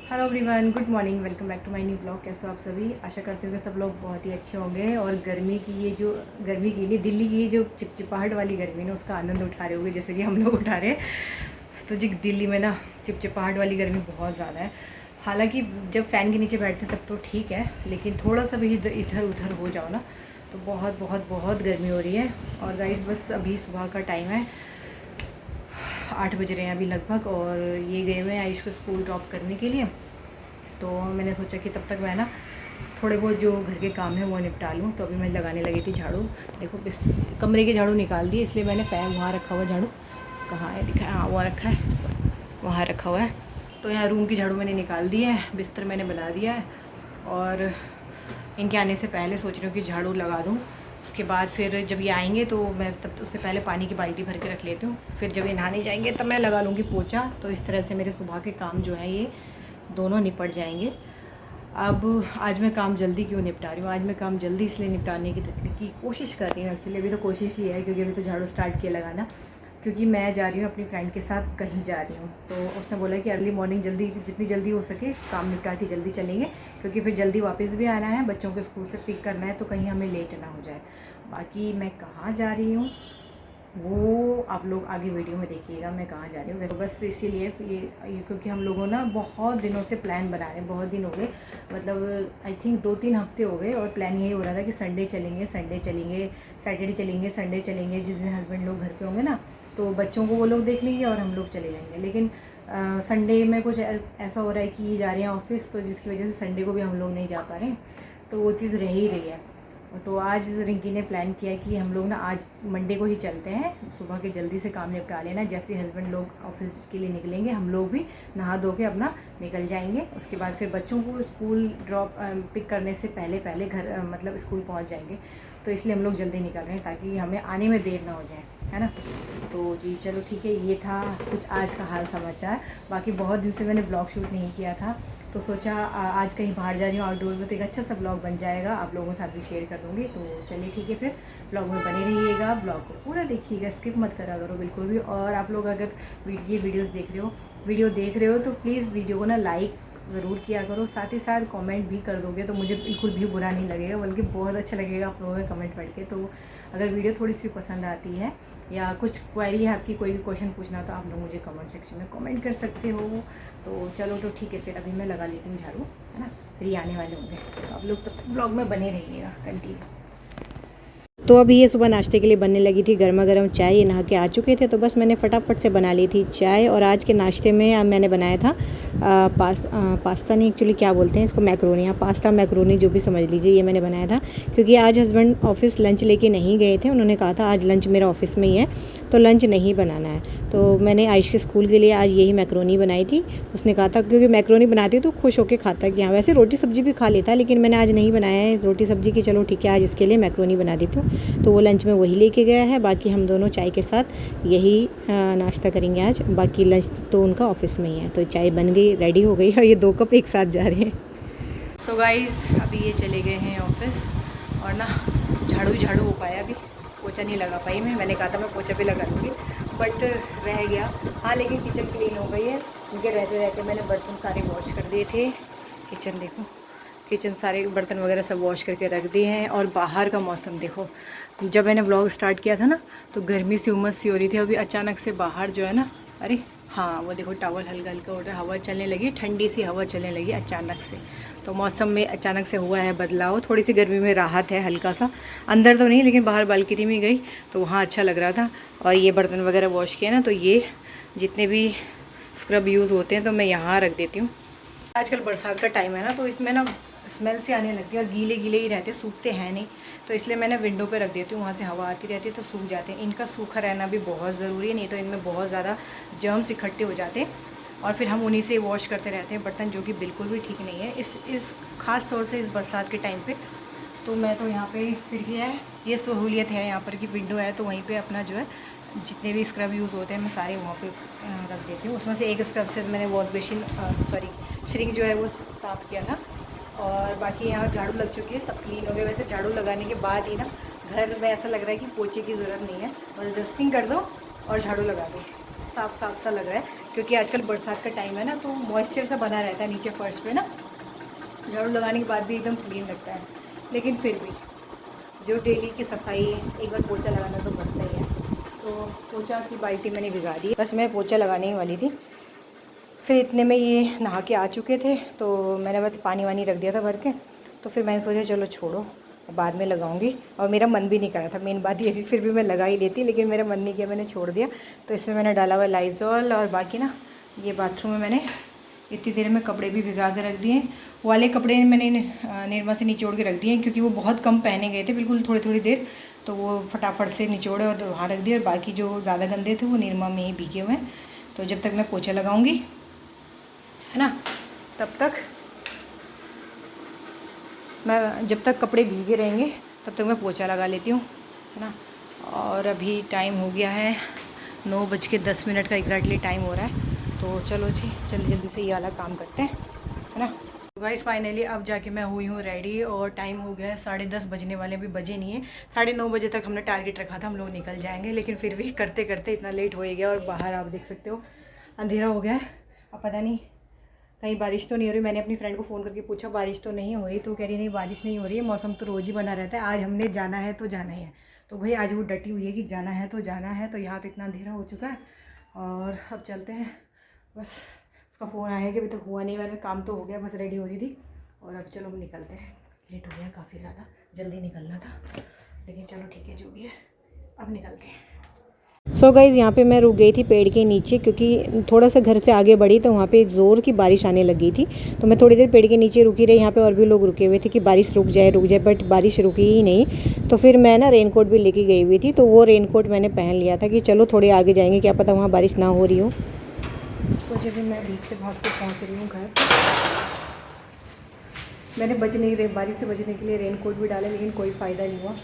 Hello everyone, good morning, welcome back to my new blog. कैसे हो आप सभी? आशा करते हो कि सब लोग बहुत ही अच्छे होंगे और गर्मी की ये जो गर्मी की नहीं, दिल्ली की जो चिपचिपाहट वाली गर्मी ना, उसका आनंद उठा रहे होगे जैसे कि हम लोग उठा रहे हैं। तो जी दिल्ली में ना चिपचिपाहट वाली गर्मी बहुत ज़्यादा है। हालांकि जब फ़ैन के नीचे बैठते हैं तब तो ठीक है, लेकिन थोड़ा सा भी इधर उधर हो जाओ ना तो बहुत बहुत बहुत गर्मी हो रही है। और गाइस बस अभी सुबह का टाइम है, 8 बज रहे हैं अभी लगभग, और ये गए हुए हैं आयुष को स्कूल ड्रॉप करने के लिए। तो मैंने सोचा कि तब तक मैं ना थोड़े बहुत जो घर के काम है वो निपटा लूँ। तो अभी मैं लगाने लगी थी झाड़ू। देखो कमरे के झाड़ू निकाल दिए, इसलिए मैंने फ़ैन वहाँ रखा हुआ झाड़ू, कहाँ है दिखा, हाँ वहाँ रखा है, वहाँ रखा हुआ है। तो यहाँ रूम की झाड़ू मैंने निकाल दी है, बिस्तर मैंने बना दिया है, और इनके आने से पहले सोच रही हूँ कि झाड़ू लगा दूँ। उसके बाद फिर जब ये आएंगे तो मैं तब उससे पहले पानी की बाल्टी भर के रख लेती हूँ, फिर जब ये नहाने जाएंगे तब मैं लगा लूँगी पोछा। तो इस तरह से मेरे सुबह के काम जो है ये दोनों निपट जाएंगे। अब आज मैं काम जल्दी क्यों निपटा रही हूँ? आज मैं काम जल्दी इसलिए निपटाने की कोशिश कर रही हूँ। एक्चुअली अभी तो कोशिश ही है, क्योंकि अभी तो झाड़ू स्टार्ट किया लगाना, क्योंकि मैं जा रही हूँ अपनी फ्रेंड के साथ कहीं जा रही हूँ। तो उसने बोला कि अर्ली मॉर्निंग जल्दी, जितनी जल्दी हो सके काम निपटा के जल्दी चलेंगे, क्योंकि फिर जल्दी वापस भी आना है, बच्चों को स्कूल से पिक करना है, तो कहीं हमें लेट ना हो जाए। बाकी मैं कहाँ जा रही हूँ वो आप लोग आगे वीडियो में देखिएगा, मैं कहाँ जा रही हूँ। वैसे बस इसीलिए ये क्योंकि हम लोगों ना बहुत दिनों से प्लान बना रहे हैं, बहुत दिन हो गए, मतलब आई थिंक 2-3 हफ्ते हो गए, और प्लान यही हो रहा था कि संडे चलेंगे, सैटरडे चलेंगे, संडे चलेंगे। जिस दिन हस्बैंड लोग घर पे होंगे ना तो बच्चों को वो लोग देख लेंगे और हम लोग चले जाएंगे। लेकिन संडे में कुछ ऐसा हो रहा है कि जा रहे हैं ऑफिस, तो जिसकी वजह से संडे को भी हम लोग नहीं जा पा रहे हैं, तो वो चीज़ रह ही रही है। तो आज रिंकी ने प्लान किया कि हम लोग ना आज मंडे को ही चलते हैं, सुबह के जल्दी से काम निपटा लेना। जैसे हस्बैंड लोग ऑफिस के लिए निकलेंगे हम लोग भी नहा धो के अपना निकल जाएंगे। उसके बाद फिर बच्चों को स्कूल ड्रॉप पिक करने से पहले पहले घर मतलब स्कूल पहुंच जाएंगे। तो इसलिए हम लोग जल्दी निकल रहे हैं ताकि हमें आने में देर ना हो जाए, है ना। तो जी चलो ठीक है, ये था कुछ आज का हाल समाचार। बाकी बहुत दिन से मैंने ब्लॉग शूट नहीं किया था, तो सोचा आज कहीं बाहर जा रही हूँ आउटडोर में, तो एक अच्छा सा ब्लॉग बन जाएगा, आप लोगों के साथ भी शेयर कर दूँगी। तो चलिए ठीक है, फिर ब्लॉग में बने रहिएगा, ब्लॉग को पूरा देखिएगा, स्किप मत करा करो बिल्कुल भी। और आप लोग अगर ये वीडियो देख रहे हो तो प्लीज़ वीडियो को ना लाइक ज़रूर किया करो, साथ ही साथ कमेंट भी कर दोगे तो मुझे बिल्कुल भी बुरा नहीं लगेगा, बल्कि बहुत अच्छा लगेगा आप लोगों के कमेंट पढ़ के। तो अगर वीडियो थोड़ी सी पसंद आती है या कुछ क्वेरी है आपकी, कोई भी क्वेश्चन पूछना, तो आप लोग मुझे कमेंट सेक्शन में कमेंट कर सकते हो। तो चलो तो ठीक है, फिर अभी मैं लगा लेती हूँ झाड़ू, है ना, फिर ये आने वाले होंगे, तो आप लोग तब ब्लॉग में बने रहिएगा कंटिन्यू। तो अभी ये सुबह नाश्ते के लिए बनने लगी थी गर्मा गर्म चाय। ये नहा के आ चुके थे तो बस मैंने फटाफट से बना ली थी चाय। और आज के नाश्ते में मैंने बनाया था पास्ता नहीं, एक्चुअली क्या बोलते हैं इसको, मैक्रोनी, या पास्ता मैक्रोनी जो भी समझ लीजिए, ये मैंने बनाया था। क्योंकि आज हस्बैंड ऑफिस लंच लेके नहीं गए थे, उन्होंने कहा था आज लंच मेरा ऑफिस में ही है तो लंच नहीं बनाना है। तो मैंने आयुष के स्कूल के लिए आज यही मैक्रोनी बनाई थी। उसने कहा था, क्योंकि मैक्रोनी बनाती तो खुश होकर खाता कि हाँ, वैसे रोटी सब्जी भी खा लेता, लेकिन मैंने आज नहीं बनाया है रोटी सब्जी की, चलो ठीक है आज इसके लिए मैक्रोनी बना देती हूँ। तो वो लंच में वही लेके गया है, बाकी हम दोनों चाय के साथ यही नाश्ता करेंगे आज। बाकी लंच तो उनका ऑफिस में ही है। तो चाय बन गई, रेडी हो गई, और ये 2 कप एक साथ जा रहे हैं। सो गाइस अभी ये चले गए हैं ऑफिस, और ना झाड़ू हो पाया, अभी पोछा नहीं लगा पाई मैंने कहा था मैं पोछा भी लगा लूँगी, बट रह गया। हाँ लेकिन किचन क्लीन हो गई है, मुझे रहते रहते मैंने बर्तन सारे वॉश कर दिए थे। किचन देखो, किचन सारे बर्तन वगैरह सब वॉश करके रख दिए हैं। और बाहर का मौसम देखो, जब मैंने व्लॉग स्टार्ट किया था ना तो गर्मी सी उमस सी हो रही थी, अभी अचानक से बाहर जो है ना, अरे हाँ वो देखो टावल हल्का हल्का उड़ रहा है, हवा चलने लगी, ठंडी सी हवा चलने लगी अचानक से। तो मौसम में अचानक से हुआ है बदलाव, थोड़ी सी गर्मी में राहत है हल्का सा। अंदर तो नहीं, लेकिन बाहर बालकनी में गई तो वहाँ अच्छा लग रहा था। और ये बर्तन वगैरह वॉश किए ना, तो ये जितने भी स्क्रब यूज़ होते हैं तो मैं यहाँ रख देती हूँ। आजकल बरसात का टाइम है ना, तो इसमें ना स्मेल से आने लग गया, और गीले गीले ही रहते, सूखते हैं नहीं, तो इसलिए मैंने विंडो पे रख देती हूँ, वहाँ से हवा आती रहती है तो सूख जाते हैं। इनका सूखा रहना भी बहुत ज़रूरी है, नहीं तो इनमें बहुत ज़्यादा जर्म्स इकट्ठे हो जाते हैं, और फिर हम उन्हीं से वॉश करते रहते हैं बर्तन, जो कि बिल्कुल भी ठीक नहीं है इस ख़ास तौर से इस बरसात के टाइम पर। तो मैं तो यहाँ पर खिड़की है, ये सहूलियत है यहाँ पर कि विंडो है, तो वहीं पर अपना जो है जितने भी स्क्रब यूज़ होते हैं मैं सारे वहाँ पे रख देती हूँ। उसमें से एक स्क्रब से मैंने वॉश बेसिन श्रिंक जो है वो साफ़ किया था। और बाकी यहाँ झाड़ू लग चुकी है, सब क्लीन हो गया। वैसे झाड़ू लगाने के बाद ही ना घर में ऐसा लग रहा है कि पोछे की ज़रूरत नहीं है, और डस्टिंग कर दो और झाड़ू लगा दो, साफ साफ सा लग रहा है, क्योंकि आजकल बरसात का टाइम है ना, तो मॉइस्चर सा बना रहता है नीचे फर्श पे ना। झाड़ू लगाने के बाद भी एकदम क्लीन लगता है, लेकिन फिर भी जो डेली की सफाई है, एक बार पोछा लगाना तो बनता ही है। तो पोछा की बाल्टी मैंने भिगा दी, बस मैं पोछा लगाने ही वाली थी। फिर इतने में ये नहा के आ चुके थे, तो मैंने बस पानी वानी रख दिया था भर के। तो फिर मैंने सोचा चलो छोड़ो, बाद में लगाऊंगी, और मेरा मन भी नहीं कर रहा था, मेन बात ये थी। फिर भी मैं लगा ही लेती, लेकिन मेरा मन नहीं किया, मैंने छोड़ दिया। तो इसमें मैंने डाला हुआ लाइजॉल, और बाकी ना ये बाथरूम में मैंने इतनी देर में कपड़े भी भिगा के रख दिए। वो वाले कपड़े मैंने निरमा से निचोड़ के रख दिए, क्योंकि वो बहुत कम पहने गए थे, बिल्कुल थोड़ी थोड़ी देर, तो वो फटाफट से निचोड़े और वहाँ रख दिए। और बाकी जो ज़्यादा गंदे थे वो निरमा में ही भीगे हुए हैं। तो जब तक मैं पोछा लगाऊंगी, है ना, तब तक कपड़े भीगे रहेंगे, तब तक मैं पोछा लगा लेती हूँ, है ना। और अभी टाइम हो गया है 9:10 का एग्जैक्टली टाइम हो रहा है। तो चलो जी, जल्दी जल्दी से ये वाला काम करते हैं, है ना। गाइस फाइनली अब जाके मैं हुई हूँ रेडी, और टाइम हो गया है 10:30 बजने वाले, अभी बजे नहीं है। 9:30 बजे तक हमने टारगेट रखा था, हम लोग निकल जाएंगे, लेकिन फिर भी करते करते इतना लेट हो ही गया। और बाहर आप देख सकते हो अंधेरा हो गया है। अब पता नहीं कहीं बारिश तो नहीं हो रही। मैंने अपनी फ्रेंड को फ़ोन करके पूछा बारिश तो नहीं हो रही, तो कह रही नहीं बारिश नहीं हो रही है, मौसम तो रोज़ ही बना रहता है, आज हमने जाना है तो जाना ही है। तो भाई आज वो डटी हुई है कि जाना है तो जाना है। तो यहाँ तो इतना अंधेरा हो चुका है, और अब चलते हैं। बस उसका फ़ोन आया कि अभी तो हुआ नहीं, मेरा काम तो हो गया, बस रेडी हो रही थी। और अब चलो हम निकलते हैं, लेट हो गया काफ़ी ज़्यादा, जल्दी निकलना था, लेकिन चलो ठीक है जो भी है, अब निकलते हैं। सो गाइज़ यहाँ पे मैं रुक गई थी पेड़ के नीचे, क्योंकि थोड़ा सा घर से आगे बढ़ी तो वहाँ पे ज़ोर की बारिश आने लगी थी। तो मैं थोड़ी देर पेड़ के नीचे रुकी रही। यहाँ पे और भी लोग रुके हुए थे कि बारिश रुक जाए, बट बारिश रुकी ही नहीं। तो फिर मैं ना रेनकोट भी लेके गई हुई थी, तो वो रेनकोट मैंने पहन लिया था कि चलो थोड़े आगे जाएंगे, क्या पता वहाँ बारिश ना हो रही हो। तो जब मैं भीगते भागते पहुँच रही हूँ घर, मैंने बारिश से बचने के लिए रेनकोट भी डाला, लेकिन कोई फ़ायदा नहीं हुआ,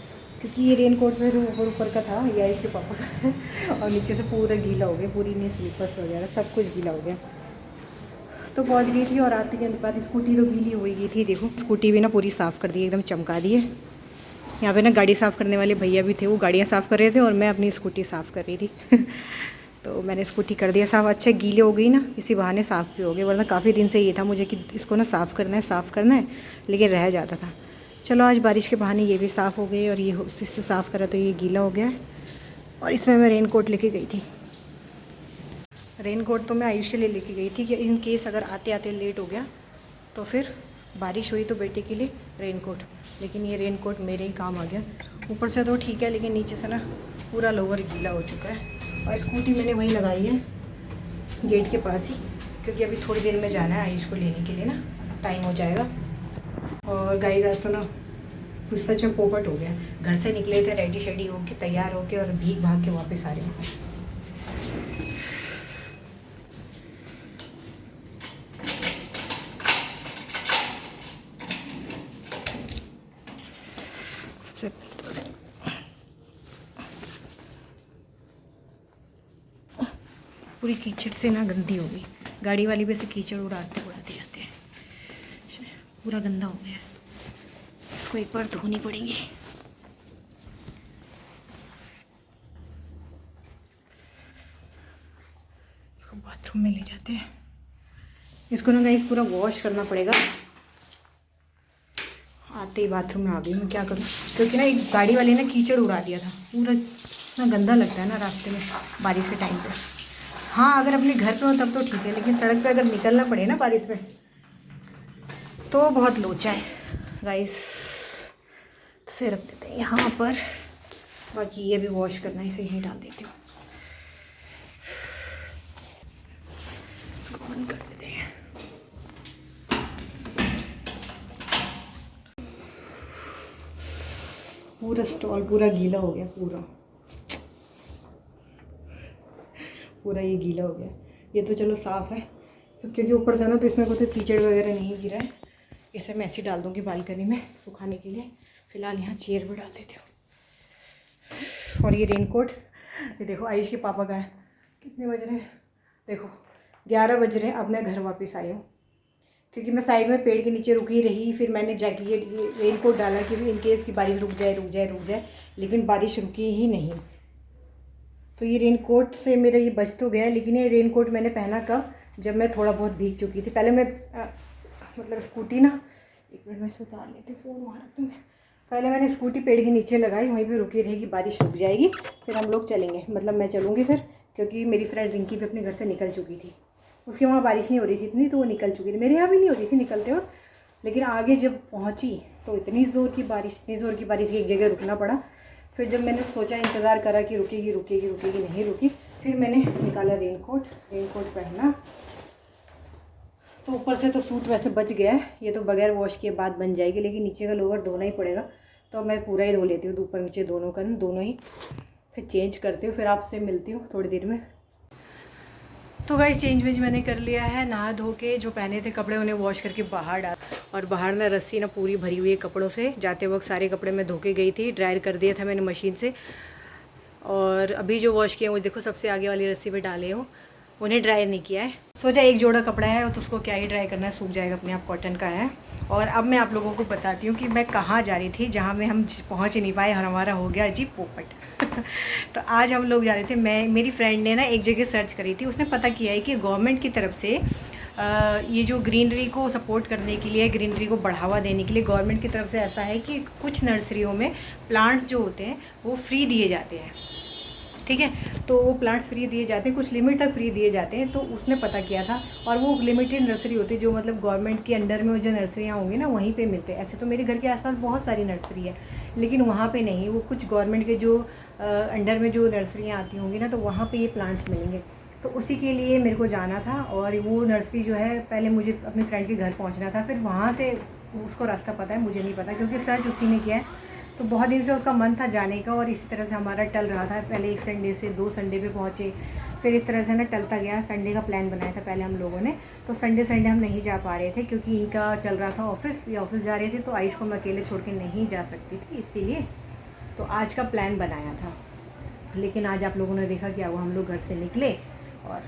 क्योंकि ये रेनकोट जो ऊपर का था, ये इसके पापा का है, और नीचे से पूरा गीला हो गया, पूरी नहीं स्लीपर्स वगैरह सब कुछ गीला हो गया। तो पहुंच गई थी, और आते के बाद स्कूटी तो गीली हो गई थी। देखो स्कूटी भी ना पूरी साफ़ कर दी, एकदम चमका दी है। यहाँ पे ना गाड़ी साफ़ करने वाले भैया भी थे, वो गाड़ियाँ साफ़ कर रहे थे और मैं अपनी स्कूटी साफ़ कर रही थी। तो मैंने स्कूटी कर दिया साफ़, अच्छा गीले हो गई ना, इसी बहाने साफ़ भी हो गए, वरना काफ़ी दिन से ये था मुझे कि इसको ना साफ़ करना है, लेकिन रह जाता था। चलो आज बारिश के बहाने ये भी साफ़ हो गई, और ये इससे साफ़ करा तो ये गीला हो गया है। और इसमें मैं रेनकोट लेके गई थी। रेनकोट तो मैं आयुष के लिए लेके गई थी कि इन केस अगर आते आते लेट हो गया तो फिर बारिश हुई तो बेटे के लिए रेनकोट, लेकिन ये रेनकोट मेरे ही काम आ गया। ऊपर से तो ठीक है, लेकिन नीचे से ना पूरा लोअर गीला हो चुका है। और स्कूटी मैंने वहीं लगाई है गेट के पास ही, क्योंकि अभी थोड़ी देर में जाना है आयुष को लेने के लिए ना, टाइम हो जाएगा। और गाइस आज तो ना कुछ सच में पोपट हो गया, घर से निकले थे रेडी शेडी होके तैयार होके, और भीग भाग के वापस आ रहे हैं। पूरी कीचड़ से ना गंदी हो गई, गाड़ी वाली भी से कीचड़ उड़ाते जाते हैं, पूरा गंदा हो गया, इसको एक बार धोनी पड़ेगी। इसको बाथरूम में ले जाते हैं, इसको ना गाइस पूरा वॉश करना पड़ेगा। आते ही बाथरूम में आ गई मैं, क्या करूँ, क्योंकि ना एक गाड़ी वाले ने कीचड़ उड़ा दिया था, पूरा इतना गंदा लगता है ना रास्ते में बारिश के टाइम पे। हाँ अगर अपने घर पे हो तब तो ठीक है, लेकिन सड़क पे अगर निकलना पड़े ना बारिश में तो बहुत लोचा है गाइस। से रख देते हैं यहाँ पर, बाकी ये भी वॉश करना, इसे यहीं डाल देती हूँ, इसको बंद कर देते हैं। पूरा स्टॉल पूरा गीला हो गया, पूरा ये गीला हो गया। ये तो चलो साफ़ है, क्योंकि ऊपर था ना तो इसमें कोई कीचड़ वगैरह नहीं गिरा है। इसे मैं ऐसे डाल दूँगी बालकनी में सुखाने के लिए। फ़िलहाल यहाँ चेयर भी डाल देती हूँ। और ये रेनकोट, ये देखो आयुष के पापा का है। कितने बज रहे हैं देखो, 11 बज रहे हैं। अब मैं घर वापस आई हूँ, क्योंकि मैं साइड में पेड़ के नीचे रुकी रही। फिर मैंने जैकेट रेनकोट डाला कि इन केस की बारिश रुक जाए, लेकिन बारिश रुकी ही नहीं। तो ये रेन कोट से मेरा ये बच तो गया, लेकिन ये रेन कोट मैंने पहना कब, जब मैं थोड़ा बहुत भीग चुकी थी। पहले मैं मतलब स्कूटी ना, एक मिनट में उतार लेती हूँ फ़ोन वहाँ रख दूँगी। पहले मैंने स्कूटी पेड़ के नीचे लगाई, वहीं पे रुकी रहेगी, बारिश रुक जाएगी, फिर हम लोग चलेंगे, मतलब मैं चलूँगी फिर, क्योंकि मेरी फ्रेंड रिंकी भी अपने घर से निकल चुकी थी। उसके वहाँ बारिश नहीं हो रही थी इतनी, तो वो निकल चुकी थी। मेरे यहाँ भी नहीं हो रही थी निकलते वक्त, लेकिन आगे जब पहुँची तो इतनी ज़ोर की बारिश की एक जगह रुकना पड़ा। फिर जब मैंने सोचा, इंतज़ार करा कि रुकेगी रुकेगी रुकेगी, नहीं रुकी, फिर मैंने निकाला रेन कोट पहना। तो ऊपर से तो सूट वैसे बच गया है, ये तो बगैर वॉश किए बाद बन जाएगी, लेकिन नीचे का लोअर धोना ही पड़ेगा, तो मैं पूरा ही धो लेती हूँ, ऊपर नीचे दोनों का, दोनों ही, फिर चेंज करती हूँ, फिर आपसे मिलती हूँ थोड़ी देर में। तो गाइस चेंज वेंज मैंने कर लिया है, नहा धो के जो पहने थे कपड़े उन्हें वॉश करके बाहर डाल, और बाहर ना रस्सी ना पूरी भरी हुई है कपड़ों से। जाते वक्त सारे कपड़े मैं धो के गई थी, ड्रायर कर दिया था मैंने मशीन से, और अभी जो वॉश किए वो देखो सबसे आगे वाली रस्सी पे डाले हूँ, उन्हें ड्राई नहीं किया है। सोचा एक जोड़ा कपड़ा है तो उसको क्या ही ड्राई करना है, सूख जाएगा अपने आप, कॉटन का है। और अब मैं आप लोगों को बताती हूँ कि मैं कहाँ जा रही थी, जहाँ में हम पहुँच नहीं पाए और हमारा हो गया अजीब पोपट। तो आज हम लोग जा रहे थे, मेरी फ्रेंड ने ना एक जगह सर्च करी थी, उसने पता किया है कि गवर्नमेंट की तरफ से ये जो ग्रीनरी को सपोर्ट करने के लिए, ग्रीनरी को बढ़ावा देने के लिए गवर्नमेंट की तरफ से ऐसा है कि कुछ नर्सरियों में प्लांट्स जो होते हैं वो फ्री दिए जाते हैं, ठीक है। तो वो प्लांट्स फ्री दिए जाते हैं, कुछ लिमिट तक फ्री दिए जाते हैं। तो उसने पता किया था, और वो लिमिटेड नर्सरी होती है, जो मतलब गवर्नमेंट के अंडर में जो नर्सरियाँ होंगी ना वहीं पे मिलते हैं। ऐसे तो मेरे घर के आसपास बहुत सारी नर्सरी है, लेकिन वहाँ पे नहीं, वो कुछ गवर्नमेंट के जो अंडर में जो नर्सरियाँ आती होंगी ना, तो वहाँ पे ये प्लांट्स मिलेंगे। तो उसी के लिए मेरे को जाना था, और वो नर्सरी जो है, पहले मुझे अपने फ्रेंड के घर पहुँचना था, फिर वहाँ से उसको रास्ता पता है, मुझे नहीं पता, क्योंकि सर्च उसी ने किया है। तो बहुत दिन से उसका मन था जाने का, और इसी तरह से हमारा टल रहा था। पहले एक संडे से 2 संडे पे पहुँचे, फिर इस तरह से ना टलता गया। संडे का प्लान बनाया था पहले हम लोगों ने, तो संडे हम नहीं जा पा रहे थे, क्योंकि इनका चल रहा था ऑफिस, ये ऑफिस जा रहे थे, तो आयुष को मैं अकेले छोड़ के नहीं जा सकती थी, इसीलिए तो आज का प्लान बनाया था। लेकिन आज आप लोगों ने देखा क्या हुआ, हम लोग घर से निकले और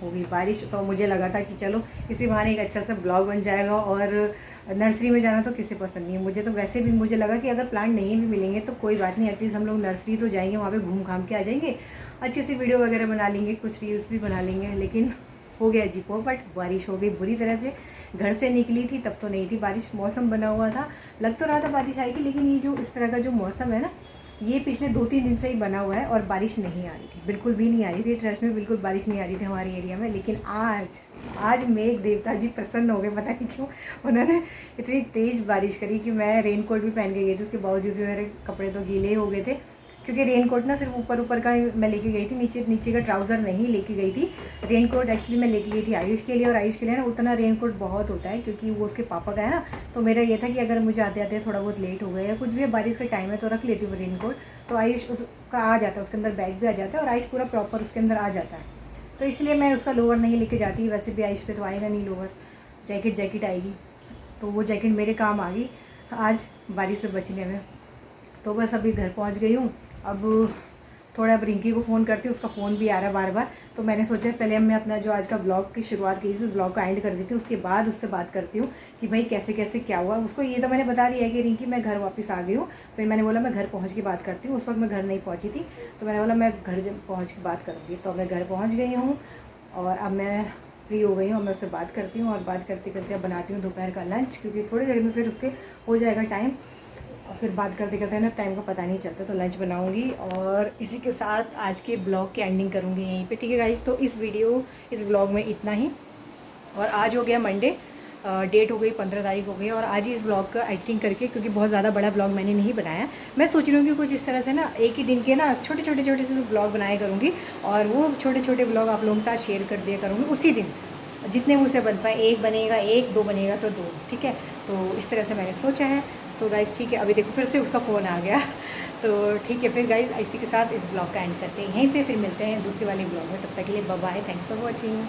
हो गई बारिश। तो मुझे लगा था कि चलो इसी बहाने एक अच्छा सा ब्लॉग बन जाएगा, और नर्सरी में जाना तो किसे पसंद नहीं है, मुझे तो वैसे भी मुझे लगा कि अगर प्लांट नहीं भी मिलेंगे तो कोई बात नहीं, एटलीस्ट हम लोग नर्सरी तो जाएंगे, वहाँ पे घूम घाम के आ जाएंगे, अच्छी सी वीडियो वगैरह बना लेंगे, कुछ रील्स भी बना लेंगे। लेकिन हो गया जी पोपट, बारिश हो गई बुरी तरह से। घर से निकली थी तब तो नहीं थी बारिश, मौसम बना हुआ था, लग तो रहा था बारिश आएगी, लेकिन ये जो इस तरह का जो मौसम है ना, ये पिछले 2-3 दिन से ही बना हुआ है, और बारिश नहीं आ रही थी, बिल्कुल भी नहीं आ रही थी। ट्रस्ट में बिल्कुल बारिश नहीं आ रही थी हमारे एरिया में। लेकिन आज मेघ देवता जी प्रसन्न हो गए, पता नहीं क्यों, उन्होंने इतनी तेज़ बारिश करी कि मैं रेन कोट भी पहन के गई थी, उसके बावजूद भी मेरे कपड़े तो गीले हो गए थे, क्योंकि रेन कोट ना सिर्फ ऊपर का मैं लेके गई थी, नीचे का ट्राउज़र नहीं लेके गई थी। रेन कोट एक्चुअली मैं लेके गई थी आयुष के लिए, और आयुष के लिए ना उतना रेन कोट बहुत होता है, क्योंकि वो उसके पापा का है ना। तो मेरा ये था कि अगर मुझे आते आते थोड़ा बहुत लेट हो गया या कुछ भी, बारिश का टाइम है तो रख लेती हूँ रेन कोट, तो आयुष उसका आ जाता है, उसके अंदर बैग भी आ जाता है, और आयुष पूरा प्रॉपर उसके अंदर आ जाता है। तो इसलिए मैं उसका लोअर नहीं लेके जाती, वैसे भी आयुष पे तो आएगा नहीं लोअर, जैकेट आएगी, तो वो जैकेट मेरे काम आ गई आज बारिश से बचने में। तो बस अभी घर पहुँच गई हूँ, अब थोड़ा अब रिंकी को फ़ोन करती हूँ, उसका फ़ोन भी आ रहा है बार बार। तो मैंने सोचा पहले मैं अपना जो आज का ब्लॉग की शुरुआत की थी, उस ब्लॉग को एंड कर देती हूँ, उसके बाद उससे बात करती हूँ कि भाई कैसे कैसे क्या हुआ। उसको ये तो मैंने बता दिया है कि रिंकी मैं घर वापस आ गई हूँ। फिर मैंने बोला मैं घर पहुँच के बात करती हूँ, उस वक्त मैं घर नहीं पहुँची थी, तो मैंने बोला मैं घर जब पहुँच के बात करूँगी। तो मैं घर पहुँच गई हूँ, और अब मैं फ्री हो गई हूँ, मैं उससे बात करती हूँ, और बात करते करते अब बनाती हूँ दोपहर का लंच, क्योंकि थोड़ी देर में फिर उसके हो जाएगा टाइम, और फिर बात करते करते ना टाइम का पता नहीं चलता। तो लंच बनाऊंगी, और इसी के साथ आज के ब्लॉग की एंडिंग करूंगी यहीं पे, ठीक है गाइस। तो इस ब्लॉग में इतना ही। और आज हो गया मंडे, डेट हो गई 15 तारीख हो गई, और आज ही इस ब्लॉग का एडिटिंग करके, क्योंकि बहुत ज़्यादा बड़ा ब्लॉग मैंने नहीं बनाया, मैं सोच रही हूँ कि कुछ इस तरह से ना एक ही दिन के ना छोटे से ब्लॉग बनाया करूँगी, और वो छोटे ब्लॉग आप लोगों के साथ शेयर कर दिया करूँगी उसी दिन, जितने मुझसे बन पाए, एक बनेगा 1, 2 बनेगा तो 2, ठीक है। तो इस तरह से मैंने सोचा है। सो गाइस ठीक है, अभी देखो फिर से उसका फ़ोन आ गया। तो ठीक है फिर गाइस, इसी के साथ इस ब्लॉग का एंड करते हैं यहीं पे, फिर मिलते हैं दूसरी वाली ब्लॉग में। तब तक के लिए bye bye, thanks for watching.